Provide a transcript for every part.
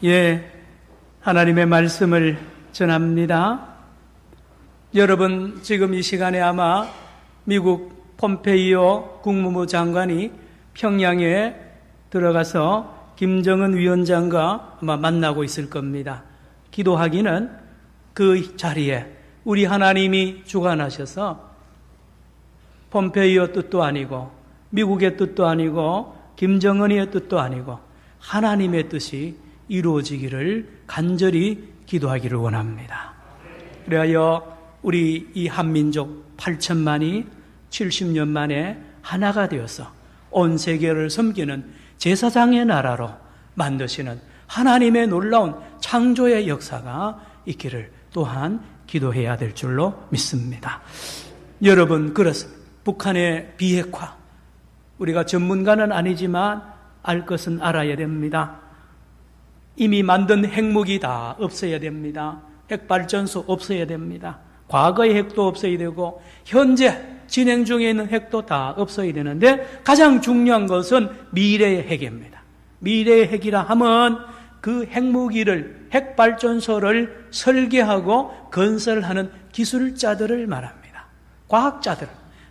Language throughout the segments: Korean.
예, 하나님의 말씀을 전합니다. 여러분, 지금 이 시간에 아마 미국 폼페이오 국무부 장관이 평양에 들어가서 김정은 위원장과 아마 만나고 있을 겁니다. 기도하기는 그 자리에 우리 하나님이 주관하셔서 폼페이오 뜻도 아니고 미국의 뜻도 아니고 김정은의 뜻도 아니고 하나님의 뜻이 이루어지기를 간절히 기도하기를 원합니다. 그래야 우리 이 한민족 8천만이 70년 만에 하나가 되어서 온 세계를 섬기는 제사장의 나라로 만드시는 하나님의 놀라운 창조의 역사가 있기를 또한 기도해야 될 줄로 믿습니다. 여러분, 그렇습니다. 북한의 비핵화, 우리가 전문가는 아니지만 알 것은 알아야 됩니다. 이미 만든 핵무기 다 없어야 됩니다. 핵발전소 없어야 됩니다. 과거의 핵도 없어야 되고 현재 진행 중에 있는 핵도 다 없어야 되는데 가장 중요한 것은 미래의 핵입니다. 미래의 핵이라 하면 그 핵무기를, 핵발전소를 설계하고 건설하는 기술자들을 말합니다. 과학자들.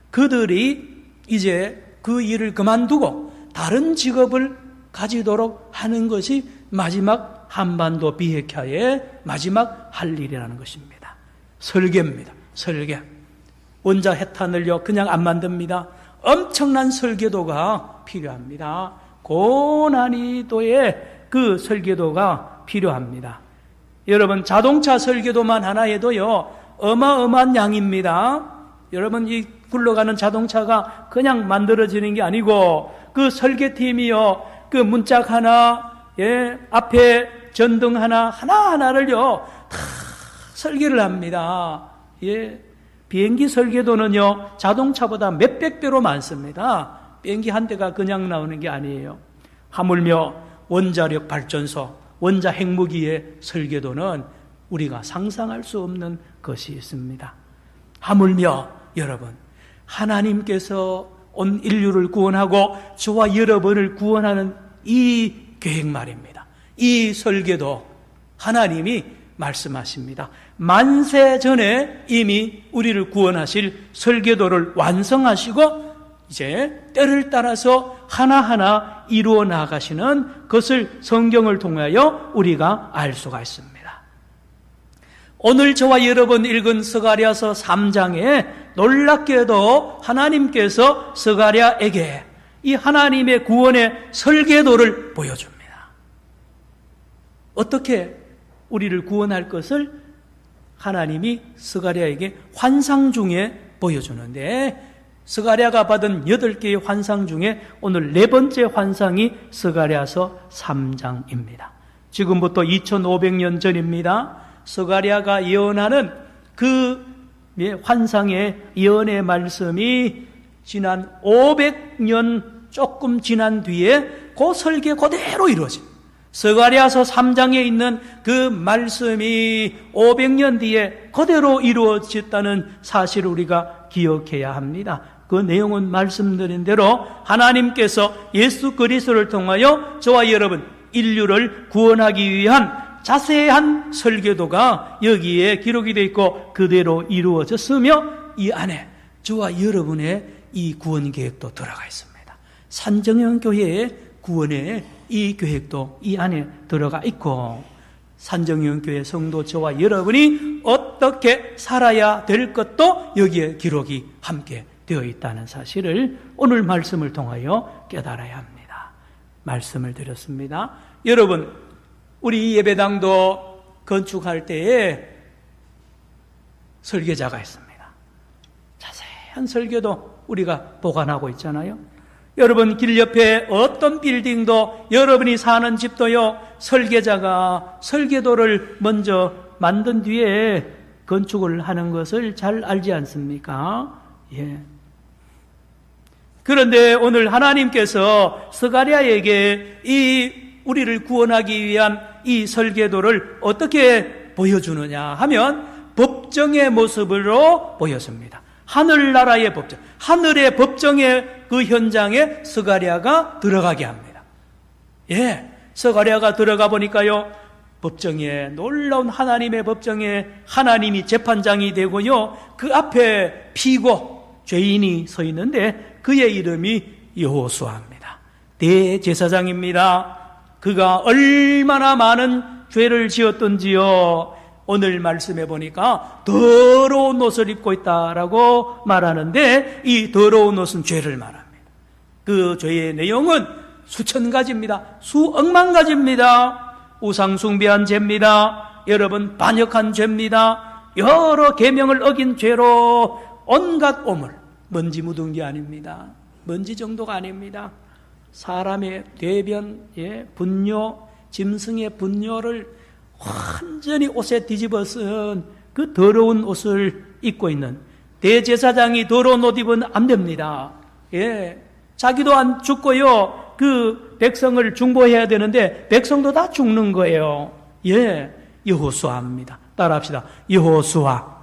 그들이 이제 그 일을 그만두고 다른 직업을 가지도록 하는 것이 마지막 한반도 비핵화의 마지막 할 일이라는 것입니다. 설계입니다. 설계. 원자 핵탄을요 그냥 안 만듭니다. 엄청난 설계도가 필요합니다. 고난이도의 그 설계도가 필요합니다. 여러분, 자동차 설계도만 하나 해도요 어마어마한 양입니다. 여러분, 이 굴러가는 자동차가 그냥 만들어지는 게 아니고 그 설계팀이요 그 문짝 하나, 예, 앞에 전등 하나하나를요 다 설계를 합니다. 예, 비행기 설계도는요 자동차보다 몇백 배로 많습니다. 비행기 한 대가 그냥 나오는 게 아니에요. 하물며 원자력 발전소, 원자 핵무기의 설계도는 우리가 상상할 수 없는 것이 있습니다. 하물며 여러분, 하나님께서 온 인류를 구원하고 저와 여러분을 구원하는 이 계획 말입니다. 이 설계도 하나님이 말씀하십니다. 만세 전에 이미 우리를 구원하실 설계도를 완성하시고 이제 때를 따라서 하나하나 이루어 나가시는 것을 성경을 통하여 우리가 알 수가 있습니다. 오늘 저와 여러분 읽은 스가랴서 3장에 놀랍게도 하나님께서 스가랴에게 이 하나님의 구원의 설계도를 보여줍니다. 어떻게 우리를 구원할 것을 하나님이 스가랴에게 환상 중에 보여주는데 스가랴가 받은 8개의 환상 중에 오늘 4번째 환상이 스가랴서 3장입니다. 지금부터 2500년 전입니다. 스가랴가 예언하는 그 환상의 예언의 말씀이 지난 500년 조금 지난 뒤에 그 설계 그대로 이루어집니다. 스가랴서 3장에 있는 그 말씀이 500년 뒤에 그대로 이루어졌다는 사실을 우리가 기억해야 합니다. 그 내용은 말씀드린 대로 하나님께서 예수 그리스도를 통하여 저와 여러분 인류를 구원하기 위한 자세한 설계도가 여기에 기록이 되어 있고 그대로 이루어졌으며 이 안에 저와 여러분의 이 구원 계획도 들어가 있습니다. 산정형 교회의 구원의 이 계획도 이 안에 들어가 있고 산정형 교회 성도 저와 여러분이 어떻게 살아야 될 것도 여기에 기록이 함께 되어 있다는 사실을 오늘 말씀을 통하여 깨달아야 합니다. 말씀을 드렸습니다. 여러분, 우리 예배당도 건축할 때에 설계자가 있습니다. 자세한 설계도 우리가 보관하고 있잖아요. 여러분, 길 옆에 어떤 빌딩도 여러분이 사는 집도요 설계자가 설계도를 먼저 만든 뒤에 건축을 하는 것을 잘 알지 않습니까? 예. 그런데 오늘 하나님께서 스가랴에게 이 우리를 구원하기 위한 이 설계도를 어떻게 보여주느냐 하면 법정의 모습으로 보였습니다. 하늘나라의 법정, 하늘의 법정의 그 현장에 스가랴가 들어가게 합니다. 예, 스가랴가 들어가 보니까요 법정에, 놀라운 하나님의 법정에 하나님이 재판장이 되고요, 그 앞에 피고 죄인이 서 있는데 그의 이름이 여호수아입니다. 대제사장입니다. 그가 얼마나 많은 죄를 지었던지요, 오늘 말씀해 보니까 더러운 옷을 입고 있다라고 말하는데, 이 더러운 옷은 죄를 말합니다. 그 죄의 내용은 수천 가지입니다. 수억만 가지입니다. 우상 숭배한 죄입니다. 여러분, 반역한 죄입니다. 여러 계명을 어긴 죄로 온갖 오물, 먼지 묻은 게 아닙니다. 먼지 정도가 아닙니다. 사람의 대변, 분뇨, 짐승의 분뇨를 완전히 옷에 뒤집어 쓴 그 더러운 옷을 입고 있는 대제사장이 더러운 옷 입으면 안 됩니다. 자기도 안 죽고요, 그 백성을 중보해야 되는데 백성도 다 죽는 거예요. 여호수아입니다. 따라합시다. 여호수아.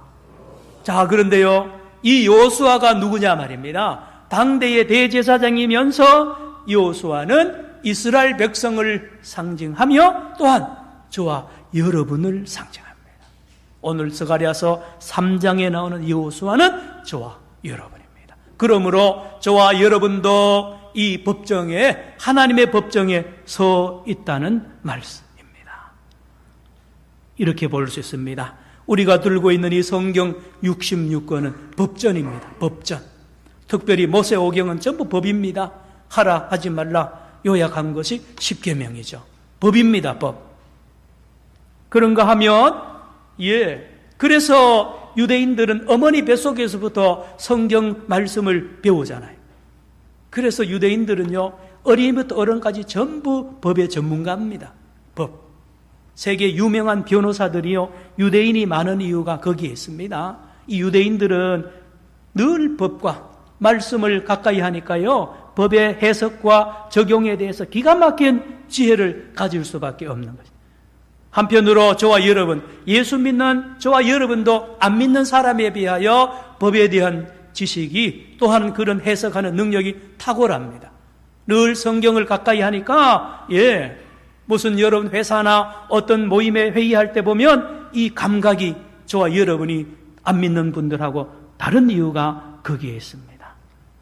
자, 그런데요, 이 여호수아가 누구냐 말입니다. 당대의 대제사장이면서 여호수아는 이스라엘 백성을 상징하며 또한 저와 여러분을 상징합니다. 오늘 스가랴서 3장에 나오는 여호수아는 저와 여러분입니다. 그러므로 저와 여러분도 이 법정에, 하나님의 법정에 서 있다는 말씀입니다. 이렇게 볼 수 있습니다. 우리가 들고 있는 이 성경 66권은 법전입니다. 법전. 특별히 모세오경은 전부 법입니다. 하라 하지 말라 요약한 것이 십계명이죠. 법입니다. 법. 그런가 하면 그래서 유대인들은 어머니 뱃속에서부터 성경 말씀을 배우잖아요. 그래서 유대인들은요, 어린이부터 어른까지 전부 법의 전문가입니다. 법. 세계 유명한 변호사들이요, 유대인이 많은 이유가 거기에 있습니다. 이 유대인들은 늘 법과 말씀을 가까이 하니까요, 법의 해석과 적용에 대해서 기가 막힌 지혜를 가질 수밖에 없는 것입니다. 한편으로 저와 여러분, 예수 믿는 저와 여러분도 안 믿는 사람에 비하여 법에 대한 지식이, 또한 그런 해석하는 능력이 탁월합니다. 늘 성경을 가까이 하니까 무슨 여러분 회사나 어떤 모임에 회의할 때 보면 이 감각이 저와 여러분이 안 믿는 분들하고 다른 이유가 거기에 있습니다.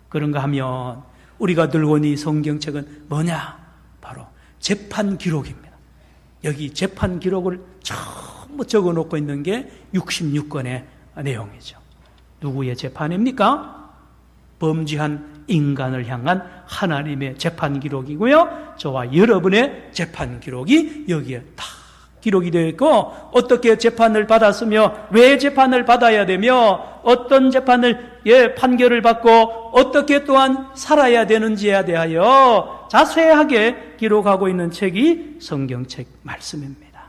그런가 하면 우리가 들고 있는 이 성경책은 뭐냐? 바로 재판 기록입니다. 여기 재판 기록을 전부 적어놓고 있는 게 66권의 내용이죠. 누구의 재판입니까? 범죄한 인간을 향한 하나님의 재판 기록이고요, 저와 여러분의 재판 기록이 여기에 다 기록이 되어 있고, 어떻게 재판을 받았으며 왜 재판을 받아야 되며 어떤 재판을 판결을 받고 어떻게 또한 살아야 되는지에 대하여 자세하게 기록하고 있는 책이 성경책 말씀입니다.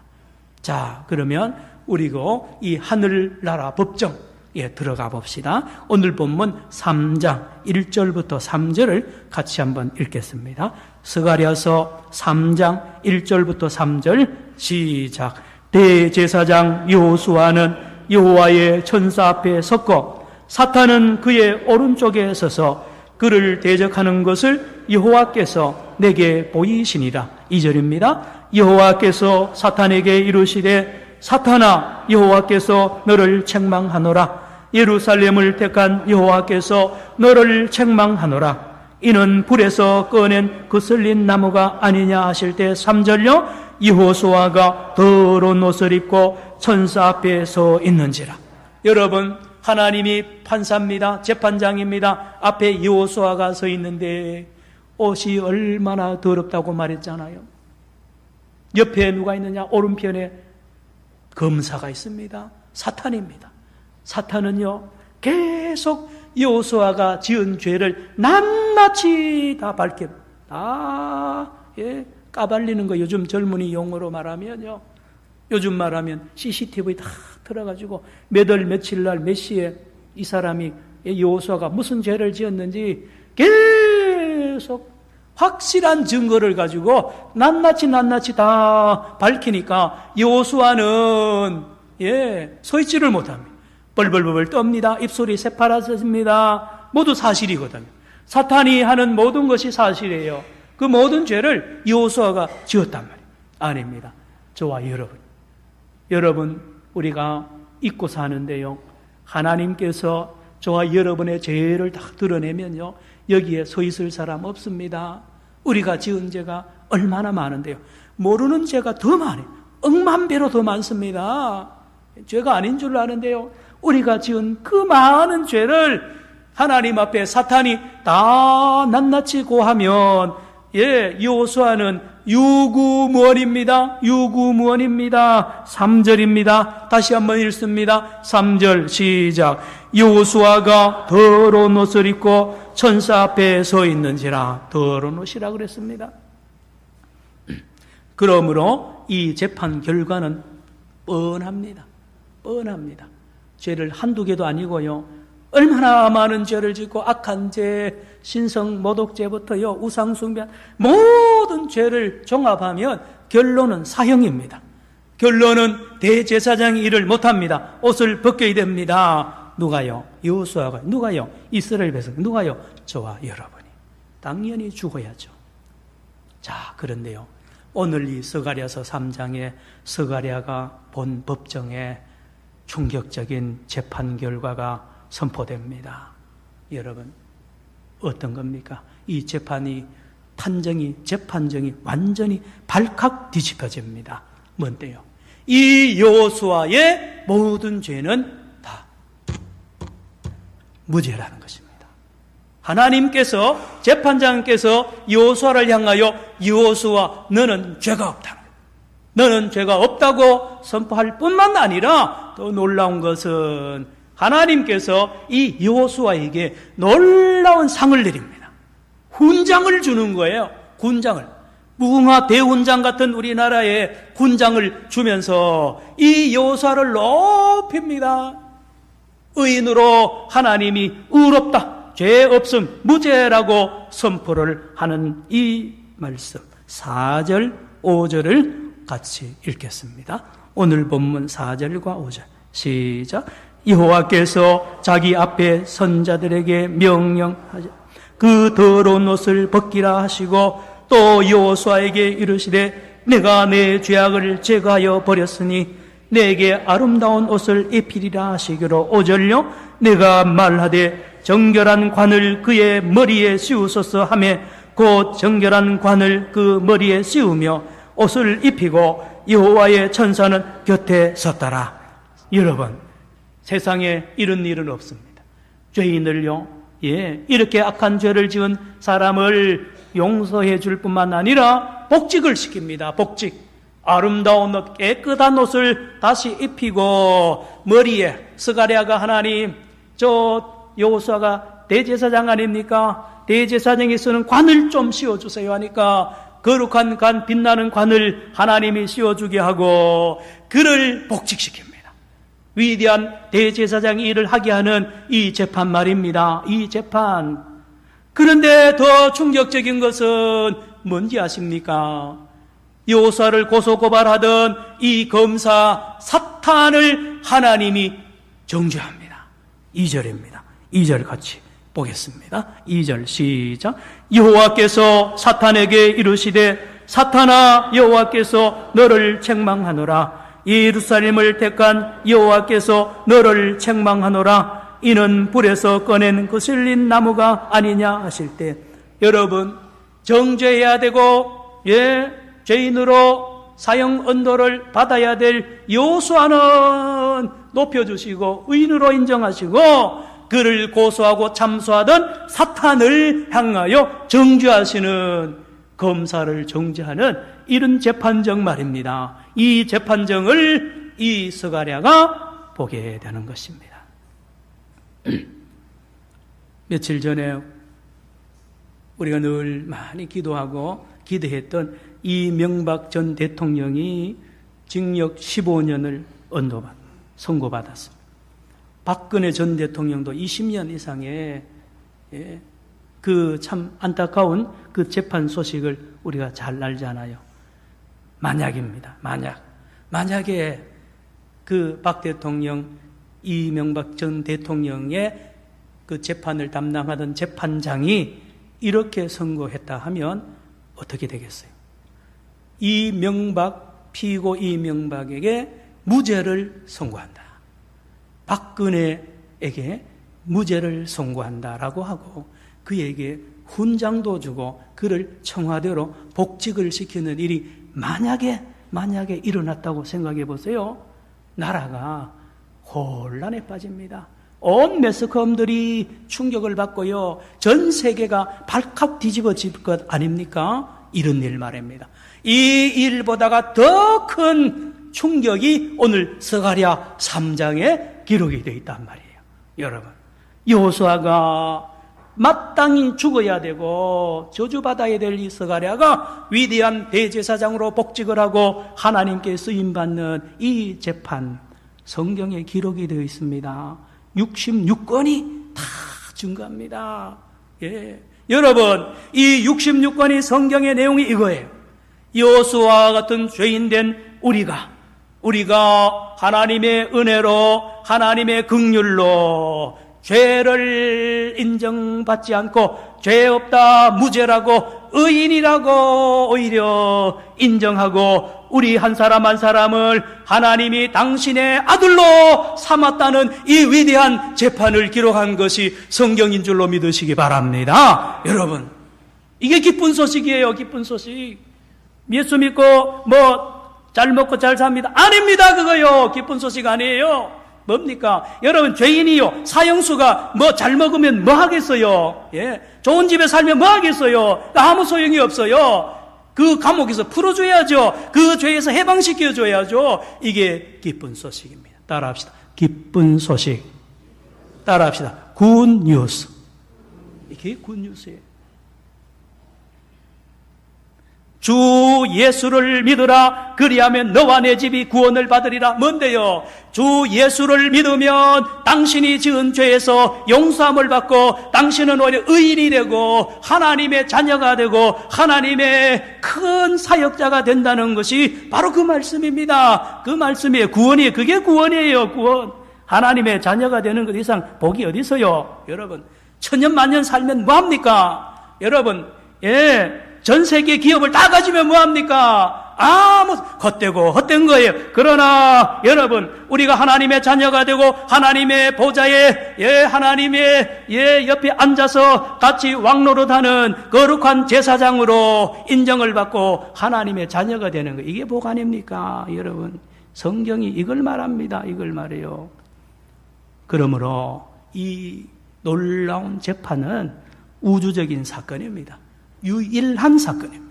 자, 그러면 우리고 이 하늘나라 법정 들어가 봅시다. 오늘 본문 3장 1절부터 3절을 같이 한번 읽겠습니다. 스가랴서 3장 1절부터 3절 시작. 대제사장 여호수아는 여호와의 천사 앞에 섰고 사탄은 그의 오른쪽에 서서 그를 대적하는 것을 여호와께서 내게 보이시니라. 2절입니다. 여호와께서 사탄에게 이르시되 사탄아, 여호와께서 너를 책망하노라. 예루살렘을 택한 여호와께서 너를 책망하노라. 이는 불에서 꺼낸 거슬린 나무가 아니냐 하실 때 3절요. 여호수아가 더러운 옷을 입고 천사 앞에 서 있는지라. 여러분, 하나님이 판사입니다. 재판장입니다. 앞에 여호수아가 서 있는데 옷이 얼마나 더럽다고 말했잖아요. 옆에 누가 있느냐? 오른편에 검사가 있습니다. 사탄입니다. 사탄은요, 계속 여호수아가 지은 죄를 낱낱이 다 까발리는 거. 요즘 젊은이 용어로 말하면요, 요즘 말하면 CCTV 다 틀어가지고 몇 월 며칠 날 몇 시에 이 사람이, 여호수아가 무슨 죄를 지었는지 계속 확실한 증거를 가지고 낱낱이 다 밝히니까 여호수아는 서 있지를 못합니다. 벌벌벌 떱니다. 입술이 새파랗습니다. 모두 사실이거든요. 사탄이 하는 모든 것이 사실이에요. 그 모든 죄를 여호수아가 지었단 말이에요. 아닙니다. 저와 여러분 우리가 잊고 사는데요, 하나님께서 저와 여러분의 죄를 다 드러내면요, 여기에 서 있을 사람 없습니다. 우리가 지은 죄가 얼마나 많은데요, 모르는 죄가 더 많아요. 억만 배로 더 많습니다. 죄가 아닌 줄 아는데요, 우리가 지은 그 많은 죄를 하나님 앞에 사탄이 다 낱낱이 고하면, 여호수아는 유구무원입니다. 3절입니다. 다시 한번 읽습니다. 3절 시작. 여호수아가 더러운 옷을 입고 천사 앞에 서 있는지라. 더러운 옷이라 그랬습니다. 그러므로 이 재판 결과는 뻔합니다. 죄를 한두 개도 아니고요, 얼마나 많은 죄를 짓고 악한 죄, 신성 모독죄부터요, 우상숭배, 모든 죄를 종합하면 결론은 사형입니다. 결론은 대제사장이 일을 못합니다. 옷을 벗겨야 됩니다. 누가요? 여호수아가. 누가요? 이스라엘 백성. 누가요? 저와 여러분이. 당연히 죽어야죠. 자, 그런데요, 오늘 이 스가랴서 3장에 스가랴가 본 법정에 충격적인 재판 결과가 선포됩니다. 여러분, 어떤 겁니까? 이 재판정이 완전히 발칵 뒤집혀집니다. 뭔데요? 이 여호수아의 모든 죄는 다 무죄라는 것입니다. 하나님께서, 재판장께서 여호수아를 향하여 여호수아, 너는 죄가 없다. 너는 죄가 없다고 선포할 뿐만 아니라 더 놀라운 것은 하나님께서 이 여호수아에게 놀라운 상을 내립니다. 훈장을 주는 거예요. 군장을. 무궁화 대훈장 같은 우리나라의 군장을 주면서 이 여호수아를 높입니다. 의인으로 하나님이 의롭다, 죄 없음, 무죄라고 선포를 하는 이 말씀 4절, 5절을 같이 읽겠습니다. 오늘 본문 4절과 5절 시작. 여호와께서 자기 앞에 선자들에게 명령하자 그 더러운 옷을 벗기라 하시고, 또 여호수아에게 이르시되 내가 내 죄악을 제거하여 버렸으니 내게 아름다운 옷을 입히리라 하시기로. 5절요. 내가 말하되 정결한 관을 그의 머리에 씌우소서 하매 곧 정결한 관을 그 머리에 씌우며 옷을 입히고 여호와의 천사는 곁에 섰더라. 여러분, 세상에 이런 일은 없습니다. 죄인을요, 이렇게 악한 죄를 지은 사람을 용서해 줄 뿐만 아니라 복직을 시킵니다. 복직. 아름다운 옷, 깨끗한 옷을 다시 입히고 머리에, 스가랴가 하나님, 저 여호수아가 대제사장 아닙니까? 대제사장이 쓰는 관을 좀 씌워주세요 하니까 거룩한 관, 빛나는 관을 하나님이 씌워주게 하고 그를 복직시킵니다. 위대한 대제사장이 일을 하게 하는 이 재판 말입니다. 이 재판. 그런데 더 충격적인 것은 뭔지 아십니까? 여호수아를 고소고발하던 이 검사 사탄을 하나님이 정죄합니다. 2절입니다. 2절 같이 보겠습니다. 2절 시작. 여호와께서 사탄에게 이르시되 사탄아, 여호와께서 너를 책망하노라. 예루살렘을 택한 여호와께서 너를 책망하노라. 이는 불에서 꺼낸 그 실린 나무가 아니냐 하실 때, 여러분, 정죄해야 되고 죄인으로 사형 언도를 받아야 될 여호수아는 높여주시고 의인으로 인정하시고, 그를 고소하고 참소하던 사탄을 향하여 정죄하시는, 검사를 정죄하는 이런 재판정 말입니다. 이 재판정을 이 스가랴가 보게 되는 것입니다. 며칠 전에 우리가 늘 많이 기도하고 기대했던 이명박 전 대통령이 징역 15년을 선고받았습니다. 박근혜 전 대통령도 20년 이상의 그 참 안타까운 그 재판 소식을 우리가 잘 알잖아요. 만약입니다. 만약에 그 박 대통령, 이명박 전 대통령의 그 재판을 담당하던 재판장이 이렇게 선고했다 하면 어떻게 되겠어요? 이명박 피고 이명박에게 무죄를 선고한다. 박근혜에게 무죄를 선고한다라고 하고 그에게 훈장도 주고 그를 청와대로 복직을 시키는 일이 만약에 일어났다고 생각해 보세요. 나라가 혼란에 빠집니다. 온 매스컴들이 충격을 받고요. 전 세계가 발칵 뒤집어질 것 아닙니까? 이런 일 말입니다. 이 일보다가 더 큰 충격이 오늘 스가랴 3장에 기록이 되어 있단 말이에요. 여러분, 여호수아가 마땅히 죽어야 되고 저주받아야 될 이 스가랴가 위대한 대제사장으로 복직을 하고 하나님께 쓰임받는 이 재판, 성경에 기록이 되어 있습니다. 66권이 다 증거합니다. 예. 여러분, 이 66권의 성경의 내용이 이거예요. 여호수아와 같은 죄인된 우리가 하나님의 은혜로, 하나님의 긍휼로 죄를 인정받지 않고 죄 없다, 무죄라고, 의인이라고 오히려 인정하고 우리 한 사람 한 사람을 하나님이 당신의 아들로 삼았다는 이 위대한 재판을 기록한 것이 성경인 줄로 믿으시기 바랍니다. 여러분, 이게 기쁜 소식이에요. 기쁜 소식. 예수 믿고 잘 먹고 잘 삽니다. 아닙니다. 그거요. 기쁜 소식 아니에요. 뭡니까? 여러분, 죄인이요, 사형수가 잘 먹으면 뭐 하겠어요? 예. 좋은 집에 살면 뭐 하겠어요? 아무 소용이 없어요. 그 감옥에서 풀어줘야죠. 그 죄에서 해방시켜줘야죠. 이게 기쁜 소식입니다. 따라합시다. 기쁜 소식. 따라합시다. 굿뉴스. 이게 굿뉴스예요. 주 예수를 믿으라. 그리하면 너와 내 집이 구원을 받으리라. 뭔데요? 주 예수를 믿으면 당신이 지은 죄에서 용서함을 받고 당신은 오히려 의인이 되고 하나님의 자녀가 되고 하나님의 큰 사역자가 된다는 것이 바로 그 말씀입니다. 그 말씀이에요. 구원이에요. 그게 구원이에요. 구원. 하나님의 자녀가 되는 것 이상 복이 어디 있어요? 여러분, 천년 만년 살면 뭐합니까? 여러분, 전 세계 기업을 다 가지면 뭐합니까? 헛되고 헛된 거예요. 그러나 여러분, 우리가 하나님의 자녀가 되고 하나님의 보좌에 하나님의 옆에 앉아서 같이 왕노릇하는 거룩한 제사장으로 인정을 받고 하나님의 자녀가 되는 거, 이게 복 아닙니까? 여러분, 성경이 이걸 말합니다. 이걸 말해요. 그러므로 이 놀라운 재판은 우주적인 사건입니다. 유일한 사건입니다.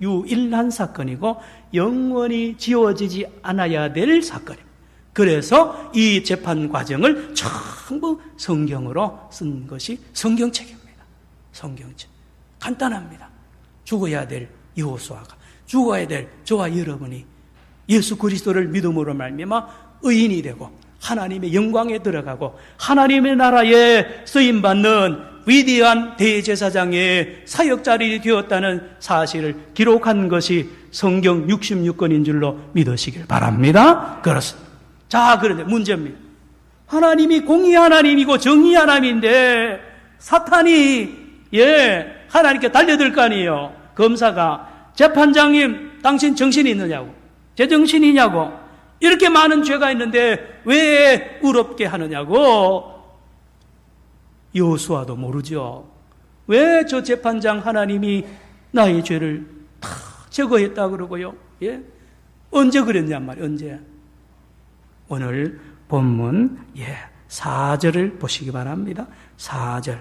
유일한 사건이고 영원히 지워지지 않아야 될 사건입니다. 그래서 이 재판 과정을 전부 성경으로 쓴 것이 성경책입니다. 성경책. 간단합니다. 죽어야 될 여호수아가, 죽어야 될 저와 여러분이 예수 그리스도를 믿음으로 말미암아 의인이 되고 하나님의 영광에 들어가고 하나님의 나라에 쓰임받는 위대한 대제사장의 사역자리 되었다는 사실을 기록한 것이 성경 66권인 줄로 믿으시길 바랍니다. 그렇습니다. 자, 그런데 문제입니다. 하나님이 공의 하나님이고 정의 하나님인데 사탄이 하나님께 달려들 거 아니에요. 검사가 재판장님, 당신 정신이 있느냐고, 제정신이냐고, 이렇게 많은 죄가 있는데 왜 의롭게 하느냐고. 여호수아도 모르죠. 왜 저 재판장 하나님이 나의 죄를 다 제거했다 그러고요. 언제 그랬냔 말이에요. 언제? 오늘 본문 4절을 보시기 바랍니다. 4절.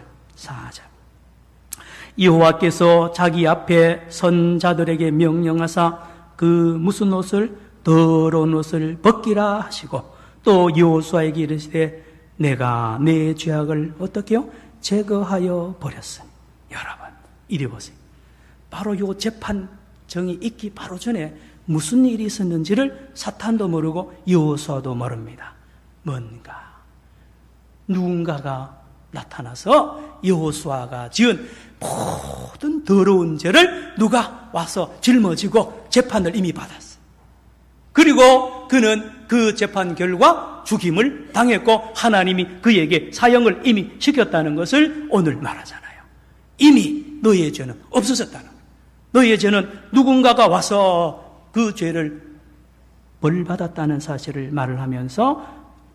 여호와께서 자기 앞에 선 자들에게 명령하사 그 무슨 옷을, 더러운 옷을 벗기라 하시고 또 여호수아에게 이르시되 내가 내 죄악을 어떻게요? 제거하여 버렸으니. 여러분, 이리 보세요. 바로 요 재판정이 있기 바로 전에 무슨 일이 있었는지를 사탄도 모르고 여호수아도 모릅니다. 뭔가 누군가가 나타나서 여호수아가 지은 모든 더러운 죄를 누가 와서 짊어지고 재판을 이미 받았어요. 그리고 그는 그 재판 결과 죽임을 당했고 하나님이 그에게 사형을 이미 시켰다는 것을 오늘 말하잖아요. 이미 너의 죄는 없어졌다는 거예요. 너의 죄는 누군가가 와서 그 죄를 벌 받았다는 사실을 말을 하면서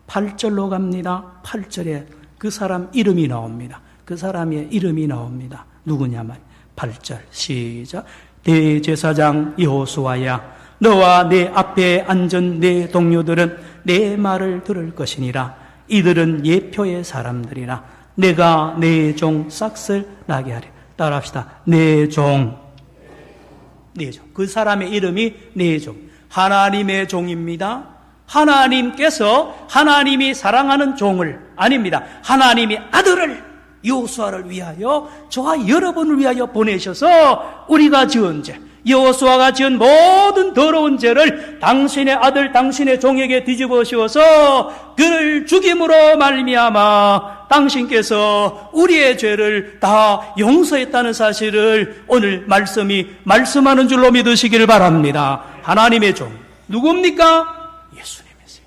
8절로 갑니다. 8절에 그 사람 이름이 나옵니다. 그 사람의 이름이 나옵니다. 누구냐면 8절 시작. 대제사장 여호수아야, 너와 내 앞에 앉은 내 동료들은 내 말을 들을 것이니라. 이들은 예표의 사람들이라. 내가 내 종 싹을 나게 하리. 따라합시다. 내 종. 내 종. 그 사람의 이름이 내 종. 하나님의 종입니다. 하나님께서 하나님이 사랑하는 종을 아닙니다. 하나님이 아들을 여호수아를 위하여 저와 여러분을 위하여 보내셔서 우리가 지은 죄, 여호수아가 지은 모든 더러운 죄를 당신의 아들 당신의 종에게 뒤집어 씌워서 그를 죽임으로 말미암아 당신께서 우리의 죄를 다 용서했다는 사실을 오늘 말씀이 말씀하는 줄로 믿으시기를 바랍니다. 하나님의 종 누굽니까? 예수님이세요.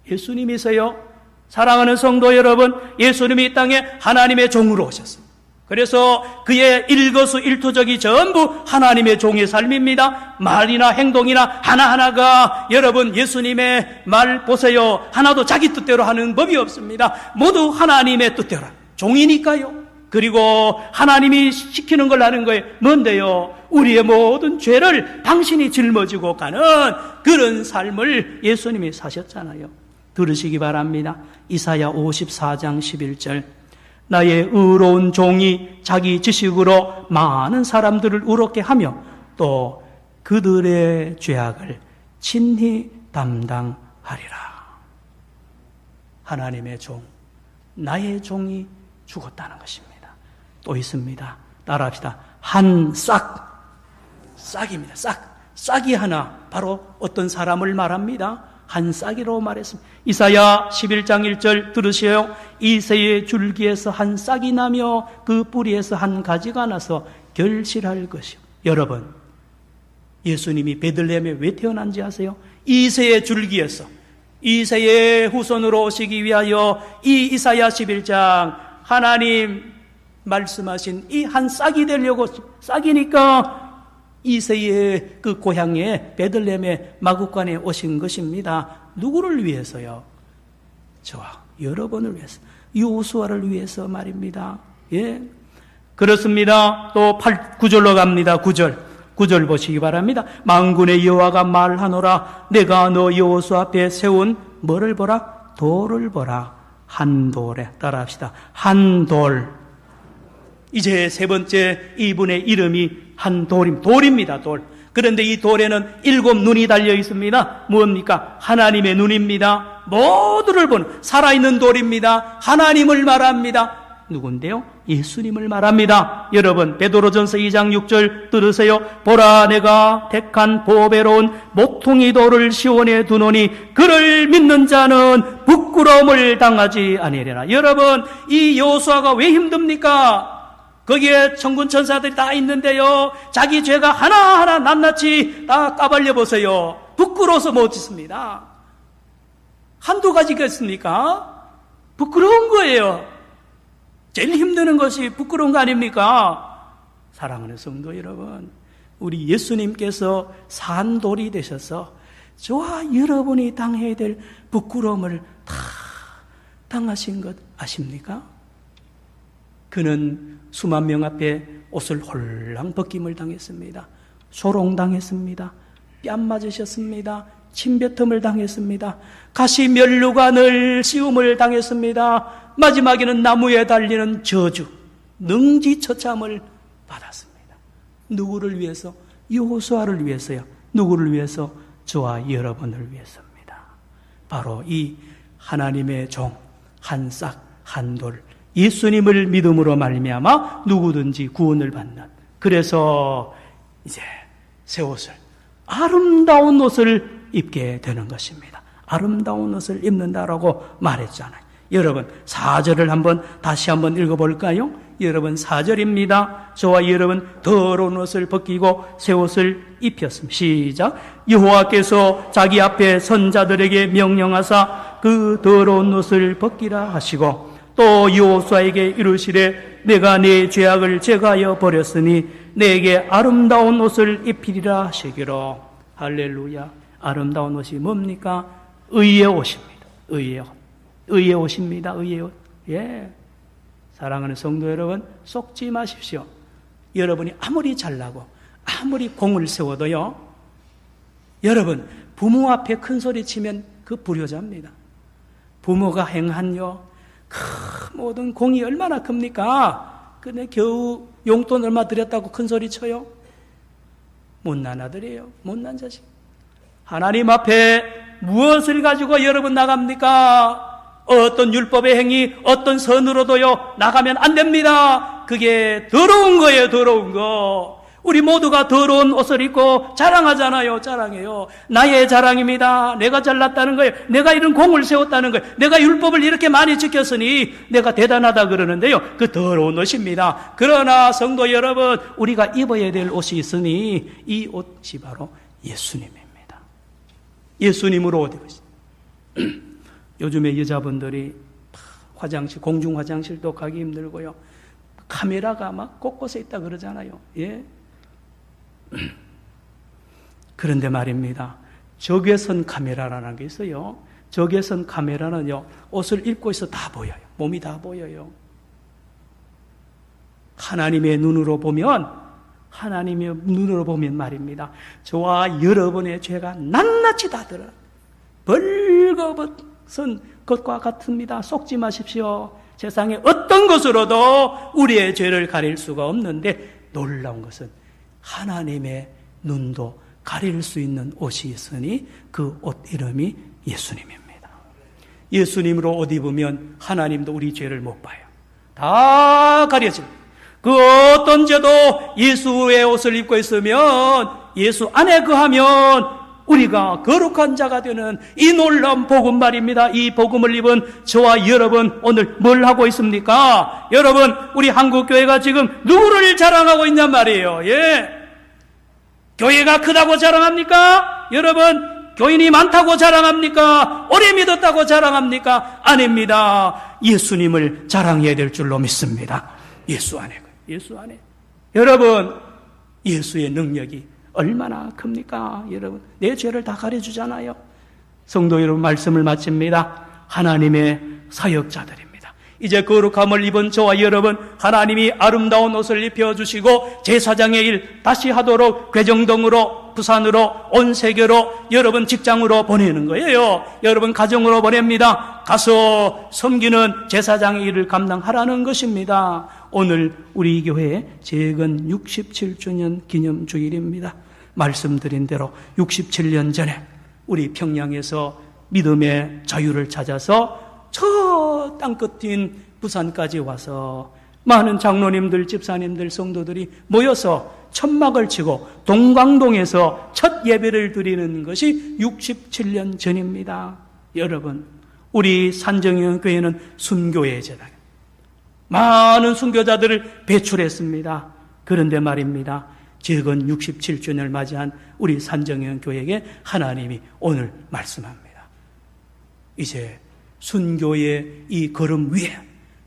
예수님이세요. 사랑하는 성도 여러분, 예수님이 이 땅에 하나님의 종으로 오셨습니다. 그래서 그의 일거수일투족이 전부 하나님의 종의 삶입니다. 말이나 행동이나 하나하나가 여러분 예수님의 말 보세요. 하나도 자기 뜻대로 하는 법이 없습니다. 모두 하나님의 뜻대로 종이니까요. 그리고 하나님이 시키는 걸 하는 거예요. 뭔데요? 우리의 모든 죄를 당신이 짊어지고 가는 그런 삶을 예수님이 사셨잖아요. 들으시기 바랍니다. 이사야 54장 11절. 나의 의로운 종이 자기 지식으로 많은 사람들을 의롭게 하며 또 그들의 죄악을 친히 담당하리라. 하나님의 종, 나의 종이 죽었다는 것입니다. 또 있습니다. 따라합시다. 한 싹입니다. 싹이 하나 바로 어떤 사람을 말합니다. 한 싹이라고 말했습니다. 이사야 11장 1절 들으세요. 이새의 줄기에서 한 싹이 나며 그 뿌리에서 한 가지가 나서 결실할 것이요. 여러분, 예수님이 베들레헴에 왜 태어난지 아세요? 이새의 줄기에서 이새의 후손으로 오시기 위하여 이 이사야 11장 하나님 말씀하신 이 한 싹이 되려고, 싹이니까 이새의 그 고향에 베들레헴의 마구간에 오신 것입니다. 누구를 위해서요? 저와 여러분을 위해서, 여호수아를 위해서 말입니다. 예, 그렇습니다. 또 9절로 갑니다. 9절 보시기 바랍니다. 만군의 여호와가 말하노라. 내가 너 여호수아 앞에 세운 뭐를 보라? 돌을 보라. 한 돌에. 따라합시다. 한 돌. 이제 세 번째 이분의 이름이 한 돌입니다. 돌. 그런데 이 돌에는 7 눈이 달려 있습니다. 무엇입니까? 하나님의 눈입니다. 모두를 보는 살아있는 돌입니다. 하나님을 말합니다. 누군데요? 예수님을 말합니다. 여러분, 베드로전서 2장 6절 들으세요. 보라, 내가 택한 보배로운 모퉁이 돌을 시온에 두노니 그를 믿는 자는 부끄러움을 당하지 아니하리라. 여러분, 이 여호수아가 왜 힘듭니까? 거기에 천군 천사들이 다 있는데요, 자기 죄가 하나하나 낱낱이 다 까발려 보세요. 부끄러워서 못 짓습니다. 한두 가지겠습니까? 부끄러운 거예요. 제일 힘드는 것이 부끄러운 거 아닙니까? 사랑하는 성도 여러분, 우리 예수님께서 산 돌이 되셔서 저와 여러분이 당해야 될 부끄러움을 다 당하신 것 아십니까? 그는 수만 명 앞에 옷을 홀랑 벗김을 당했습니다. 소롱당했습니다. 뺨 맞으셨습니다. 침뱉음을 당했습니다. 가시 면류관을 씌움을 당했습니다. 마지막에는 나무에 달리는 저주, 능지처참을 받았습니다. 누구를 위해서? 여호수아를 위해서요. 누구를 위해서? 저와 여러분을 위해서입니다. 바로 이 하나님의 종, 한 싹, 한 돌, 예수님을 믿음으로 말미암아 누구든지 구원을 받는, 그래서 이제 새 옷을, 아름다운 옷을 입게 되는 것입니다. 아름다운 옷을 입는다라고 말했잖아요. 여러분, 4절을 다시 한번 읽어볼까요? 여러분, 4절입니다. 저와 여러분 더러운 옷을 벗기고 새 옷을 입혔습니다. 시작. 여호와께서 자기 앞에 선자들에게 명령하사 그 더러운 옷을 벗기라 하시고 또 여호수아에게 이르시되 내가 네 죄악을 제거하여 버렸으니 내게 아름다운 옷을 입히리라 하시기로. 할렐루야. 아름다운 옷이 뭡니까? 의의 옷입니다. 의의 옷입니다. 의의 옷. 예. 사랑하는 성도 여러분, 속지 마십시오. 여러분이 아무리 잘나고 아무리 공을 세워도요, 여러분 부모 앞에 큰 소리 치면 그 불효자입니다. 부모가 행한요 그 모든 공이 얼마나 큽니까? 근데 겨우 용돈 얼마 드렸다고 큰 소리 쳐요? 못난 아들이에요. 못난 자식. 하나님 앞에 무엇을 가지고 여러분 나갑니까? 어떤 율법의 행위, 어떤 선으로도요 나가면 안 됩니다. 그게 더러운 거예요. 더러운 거. 우리 모두가 더러운 옷을 입고 자랑하잖아요. 자랑해요. 나의 자랑입니다. 내가 잘났다는 거예요. 내가 이런 공을 세웠다는 거예요. 내가 율법을 이렇게 많이 지켰으니 내가 대단하다 그러는데요. 그 더러운 옷입니다. 그러나 성도 여러분, 우리가 입어야 될 옷이 있으니 이 옷이 바로 예수님입니다. 예수님으로 옷 입으십니다. 요즘에 여자분들이 화장실, 공중 화장실도 가기 힘들고요. 카메라가 막 곳곳에 있다 그러잖아요. 예. 그런데 말입니다. 적외선 카메라라는 게 있어요. 적외선 카메라는요, 옷을 입고 있어 다 보여요. 몸이 다 보여요. 하나님의 눈으로 보면 말입니다. 저와 여러분의 죄가 낱낱이 다 드러나. 벌거벗은 것과 같습니다. 속지 마십시오. 세상에 어떤 것으로도 우리의 죄를 가릴 수가 없는데, 놀라운 것은 하나님의 눈도 가릴 수 있는 옷이 있으니 그 옷 이름이 예수님입니다. 예수님으로 옷 입으면 하나님도 우리 죄를 못 봐요. 다 가려집니다. 그 어떤 죄도 예수의 옷을 입고 있으면, 예수 안에 거하면 우리가 거룩한 자가 되는 이 놀라운 복음 말입니다. 이 복음을 입은 저와 여러분, 오늘 뭘 하고 있습니까? 여러분, 우리 한국교회가 지금 누구를 자랑하고 있냔 말이에요. 예. 교회가 크다고 자랑합니까? 여러분, 교인이 많다고 자랑합니까? 오래 믿었다고 자랑합니까? 아닙니다. 예수님을 자랑해야 될 줄로 믿습니다. 예수 안에. 여러분, 예수의 능력이 얼마나 큽니까? 여러분, 내 죄를 다 가려주잖아요. 성도 여러분, 말씀을 마칩니다. 하나님의 사역자들입니다. 이제 거룩함을 입은 저와 여러분, 하나님이 아름다운 옷을 입혀주시고 제사장의 일 다시 하도록 괴정동으로, 부산으로, 온 세계로, 여러분 직장으로 보내는 거예요. 여러분 가정으로 보냅니다. 가서 섬기는 제사장의 일을 감당하라는 것입니다. 오늘 우리 교회의 재건 67주년 기념주일입니다. 말씀드린 대로 67년 전에 우리 평양에서 믿음의 자유를 찾아서 저 땅끝인 부산까지 와서 많은 장로님들, 집사님들, 성도들이 모여서 천막을 치고 동광동에서 첫 예배를 드리는 것이 67년 전입니다. 여러분, 우리 산정형 교회는 순교의 재단, 많은 순교자들을 배출했습니다. 그런데 말입니다, 재건 67주년을 맞이한 우리 산정형 교회에게 하나님이 오늘 말씀합니다. 이제 순교의 이 걸음 위에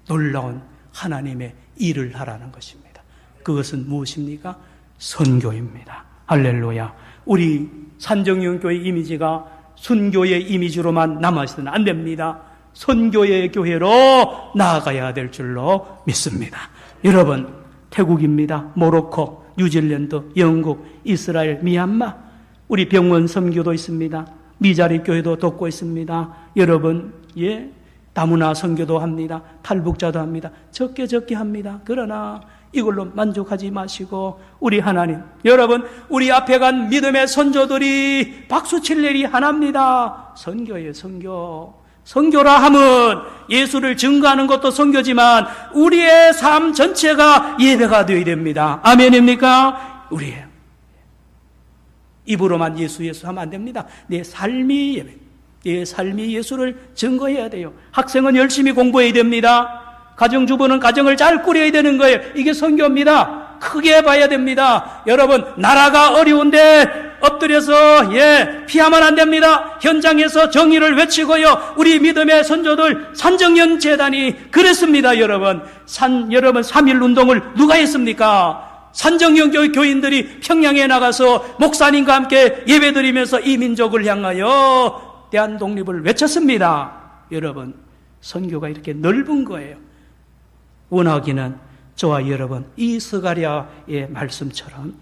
놀라운 하나님의 일을 하라는 것입니다. 그것은 무엇입니까? 선교입니다. 할렐루야. 우리 산정형 교회 이미지가 순교의 이미지로만 남아서는 안 됩니다. 선교의 교회로 나아가야 될 줄로 믿습니다. 여러분, 태국입니다. 모로코, 뉴질랜드, 영국, 이스라엘, 미얀마, 우리 병원 선교도 있습니다. 미자리 교회도 돕고 있습니다. 여러분, 예, 다문화 선교도 합니다. 탈북자도 합니다. 적게 합니다. 그러나 이걸로 만족하지 마시고 우리 하나님, 여러분, 우리 앞에 간 믿음의 선조들이 박수칠 일이 하나입니다. 선교예요, 선교. 선교라 함은 예수를 증거하는 것도 선교지만 우리의 삶 전체가 예배가 되어야 됩니다. 아멘입니까? 우리의 입으로만 예수 하면 안 됩니다. 내 삶이 예배, 내 삶이 예수를 증거해야 돼요. 학생은 열심히 공부해야 됩니다. 가정주부는 가정을 잘 꾸려야 되는 거예요. 이게 선교입니다. 크게 봐야 됩니다. 여러분, 나라가 어려운데 엎드려서 피하면 안 됩니다. 현장에서 정의를 외치고요. 우리 믿음의 선조들 산정형 재단이 그랬습니다. 여러분 3.1 운동을 누가 했습니까? 산정형 교인들이 평양에 나가서 목사님과 함께 예배드리면서 이 민족을 향하여 대한 독립을 외쳤습니다. 여러분, 선교가 이렇게 넓은 거예요. 원하기는 저와 여러분 이 스가랴의 말씀처럼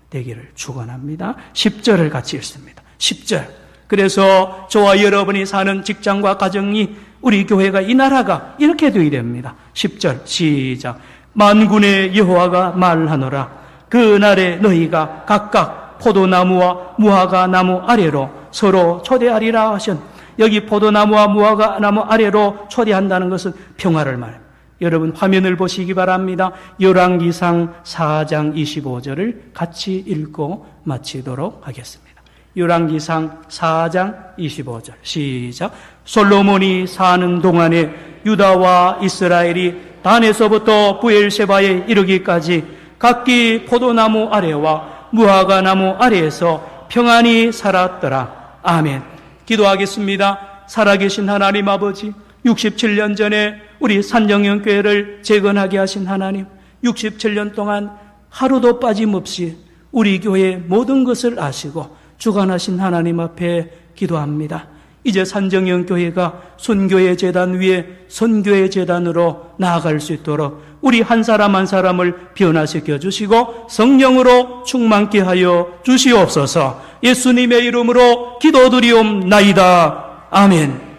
되기를 축원합니다. 10절을 같이 읽습니다. 10절. 그래서 저와 여러분이 사는 직장과 가정이, 우리 교회가, 이 나라가 이렇게 되어야 됩니다. 10절 시작. 만군의 여호와가 말하노라. 그날에 너희가 각각 포도나무와 무화과 나무 아래로 서로 초대하리라 하신, 여기 포도나무와 무화과 나무 아래로 초대한다는 것은 평화를 말합니다. 여러분 화면을 보시기 바랍니다. 열왕기상 4장 25절을 같이 읽고 마치도록 하겠습니다. 열왕기상 4장 25절 시작. 솔로몬이 사는 동안에 유다와 이스라엘이 단에서부터 브엘세바에 이르기까지 각기 포도나무 아래와 무화과 나무 아래에서 평안히 살았더라. 아멘. 기도하겠습니다. 살아계신 하나님 아버지, 67년 전에 우리 산정형교회를 재건하게 하신 하나님, 67년 동안 하루도 빠짐없이 우리 교회의 모든 것을 아시고 주관하신 하나님 앞에 기도합니다. 이제 산정형교회가 선교의 제단 위에 선교의 제단으로 나아갈 수 있도록 우리 한 사람 한 사람을 변화시켜 주시고 성령으로 충만케 하여 주시옵소서. 예수님의 이름으로 기도드리옵나이다. 아멘.